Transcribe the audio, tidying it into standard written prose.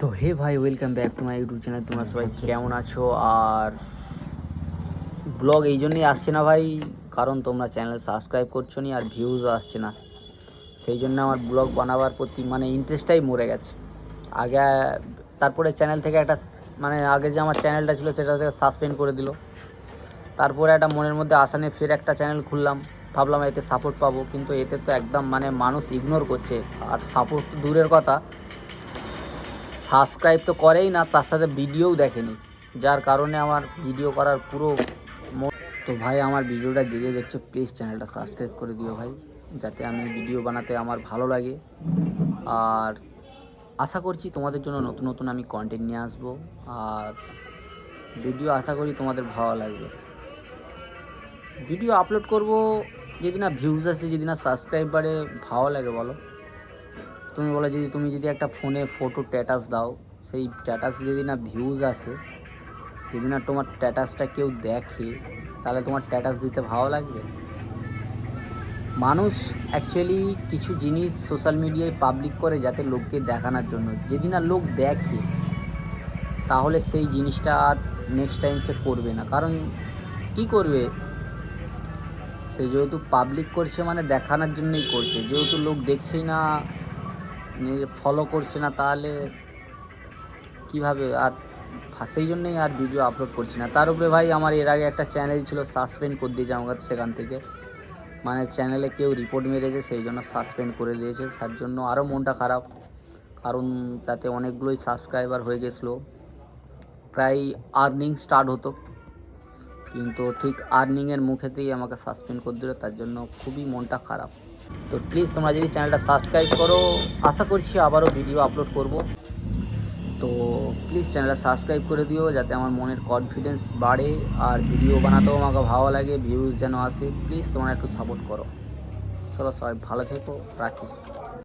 তো হে ভাই, welcome back to my YouTube channel. তোমরা সবাই কেমন আছো? আর ব্লগ এই জন্যই আসছে না ভাই, কারণ তোমরা চ্যানেল সাবস্ক্রাইব করছো নি আর ভিউজও আসছে না। সেই জন্য আমার ব্লগ বানাবার প্রতি ইন্টারেস্টটাই মরে গেছে। আগে তারপরে চ্যানেল থেকে একটা আগে যে আমার চ্যানেলটা ছিল সেটা থেকে সাসপেন্ড করে দিল। তারপরে একটা মনের মধ্যে আশা নিয়ে ফের একটা চ্যানেল খুললাম, ভাবলাম এতে সাপোর্ট পাবো, কিন্তু এতে তো একদম মানুষ ইগনোর করছে। আর সাপোর্ট তো দূরের কথা, সাবস্ক্রাইব তো করেই না, তার সাথে ভিডিওও দেখেনি, যার কারণে আমার ভিডিও করার পুরো তো ভাই, আমার ভিডিওটা যে যে দেখছো প্লিজ চ্যানেলটা সাবস্ক্রাইব করে দিও ভাই, যাতে আমি ভিডিও বানাতে আমার ভালো লাগে। আর আশা করছি তোমাদের জন্য নতুন নতুন আমি কন্টেন্ট নিয়ে আসবো, আর ভিডিও আশা করি তোমাদের ভালো লাগবে। ভিডিও আপলোড করব যদি না ভিউজ আসে, যদি না সাবস্ক্রাইব বাড়ে, ভালো লাগে বলো? তুমি বলো, তুমি যদি একটা ফোনে ফটো স্ট্যাটাস দাও, সেই স্ট্যাটাসে যদি না ভিউজ আসে, যদি না তোমার স্ট্যাটাসটা কেউ দেখে, তাহলে তোমার স্ট্যাটাস দিতে ভালো লাগবে? মানুষ অ্যাকচুয়ালি কিছু জিনিস সোশ্যাল মিডিয়ায় পাবলিক করে যাতে লোককে দেখানোর জন্য। যদি না লোক দেখে, তাহলে সেই জিনিসটা আর নেক্সট টাইম সে করবে না। কারণ কি করবে, সে যেহেতু পাবলিক করছে দেখানোর জন্যই করছে, যেহেতু লোক দেখছেই না, ফলো করছে না, তাহলে কীভাবে আর? সেই জন্যই আর ভিডিও আপলোড করছি না। তার উপরে ভাই, আমার এর আগে একটা চ্যানেল ছিল, সাসপেন্ড করে দিয়েছে আমার কাছে। সেখান থেকে চ্যানেলে কেউ রিপোর্ট মেরেছে, সেই জন্য সাসপেন্ড করে দিয়েছে। তার জন্য আরও মনটা খারাপ, কারণ তাতে অনেকগুলোই সাবস্ক্রাইবার হয়ে গেছিলো, প্রায় আর্নিং স্টার্ট হতো, কিন্তু ঠিক আর্নিংয়ের মুখেতেই আমাকে সাসপেন্ড করে দিল। তার জন্য খুবই মনটা খারাপ। তো প্লিজ তোমরা যদি চ্যানেলটা সাবস্ক্রাইব করো, আশা করছি আবারও ভিডিও আপলোড করব। তো প্লিজ চ্যানেলটা সাবস্ক্রাইব করে দিও, যাতে আমার মনের কনফিডেন্স বাড়ে আর ভিডিও বানাতেও আমাকে ভালো লাগে, ভিউজ যেন আসে। প্লিজ তোমরা একটু সাপোর্ট করো। চলো, সবাই ভালো থেকো, রাখি।